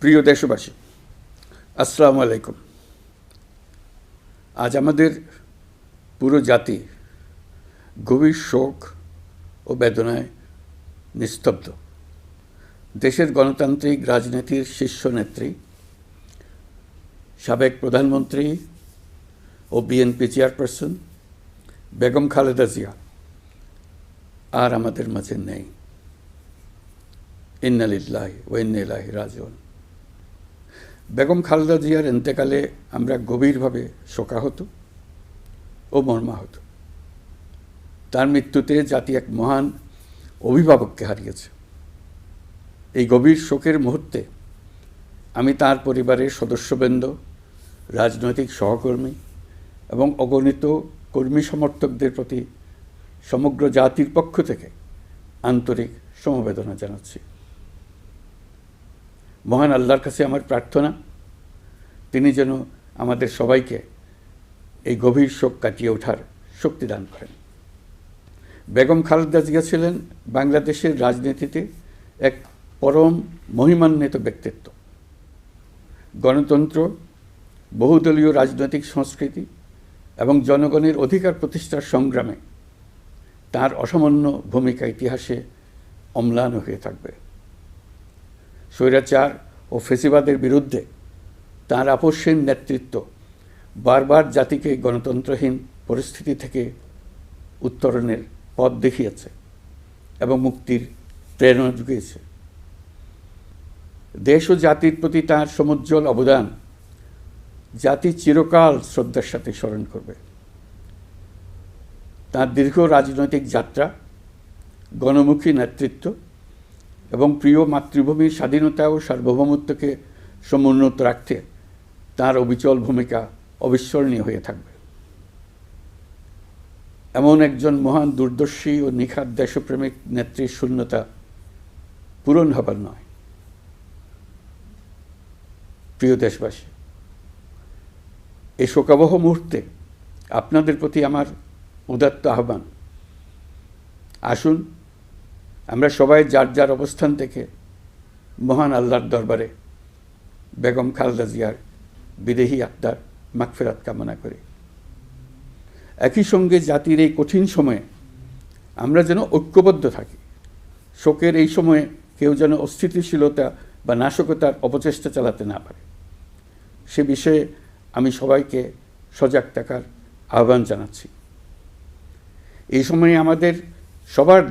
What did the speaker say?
প্রিয় দেশবাসী, আসসালামু আলাইকুম। আজ আমাদের পুরো জাতি গভীর শোক ও বেদনায় নিস্তব্ধ। দেশের গণতান্ত্রিক রাজনীতির শীর্ষ নেত্রী, সাবেক প্রধানমন্ত্রী ও বিএনপি চেয়ারপারসন বেগম খালেদা জিয়া আর আমাদের মাঝে নেই। ইন্না লিল্লাহি ওয়া ইন্না ইলাইহি রাজিউন। বেগম খালেদা জিয়ার ইন্তেকালে আমরা গভীরভাবে শোকাহত ও মর্মাহত। তার মৃত্যুতে জাতি এক মহান অভিভাবককে হারিয়েছে। এই গভীর শোকের মুহূর্তে আমি তার পরিবারের সদস্যবৃন্দ, রাজনৈতিক সহকর্মী এবং অগণিত কর্মী সমর্থকদের প্রতি সমগ্র জাতির পক্ষ থেকে আন্তরিক সমবেদনা জানাচ্ছি। মহান আল্লাহর কাছে আমার প্রার্থনা, তিনি যেন আমাদের সবাইকে এই গভীর শোক কাটিয়ে ওঠার শক্তি দান করেন। বেগম খালেদা জিয়া ছিলেন বাংলাদেশের রাজনীতিতে এক পরম মহিমান্বিত ব্যক্তিত্ব। গণতন্ত্র, বহুদলীয় রাজনৈতিক সংস্কৃতি এবং জনগণের অধিকার প্রতিষ্ঠার সংগ্রামে তার অসামান্য ভূমিকা ইতিহাসে অম্লান হয়ে থাকবে। স্বৈরাচার ও ফেসিবাদের বিরুদ্ধে তাঁর আপসহীন নেতৃত্ব বারবার জাতিকে গণতন্ত্রহীন পরিস্থিতি থেকে উত্তরণের পথ দেখিয়েছে এবং মুক্তির প্রেরণা জুগিয়েছে। দেশ ও জাতির প্রতি তাঁর সমুজ্জ্বল অবদান জাতি চিরকাল শ্রদ্ধার সাথে স্মরণ করবে। তাঁর দীর্ঘ রাজনৈতিক যাত্রা, গণমুখী নেতৃত্ব এবং প্রিয় মাতৃভূমির স্বাধীনতা ও সার্বভৌমত্বকে সমুন্নত রাখতে তাঁর অবিচল ভূমিকা অবিস্মরণীয় হয়ে থাকবে। এমন একজন মহান দূরদর্শী ও নিখাদ দেশপ্রেমিক নেত্রীর শূন্যতা পূরণ হবার নয়। প্রিয় দেশবাসী, এই শোকাবহ মুহূর্তে আপনাদের প্রতি আমার উদাত্ত আহ্বান, আসুন আমরা সবাই যার যার অবস্থান থেকে মহান আল্লাহর দরবারে বেগম খালেদা জিয়ার বিদেহী আত্মার মাগফিরাত কামনা করি। একই সঙ্গে জাতির এই কঠিন সময়ে আমরা যেন ঐক্যবদ্ধ থাকি। শোকের এই সময়ে কেউ যেন অস্থিতিশীলতা বা নাশকতার অপচেষ্টা চালাতে না পারে, সে বিষয়ে আমি সবাইকে সজাগ থাকার আহ্বান জানাচ্ছি। এই সময়ে আমাদের সবার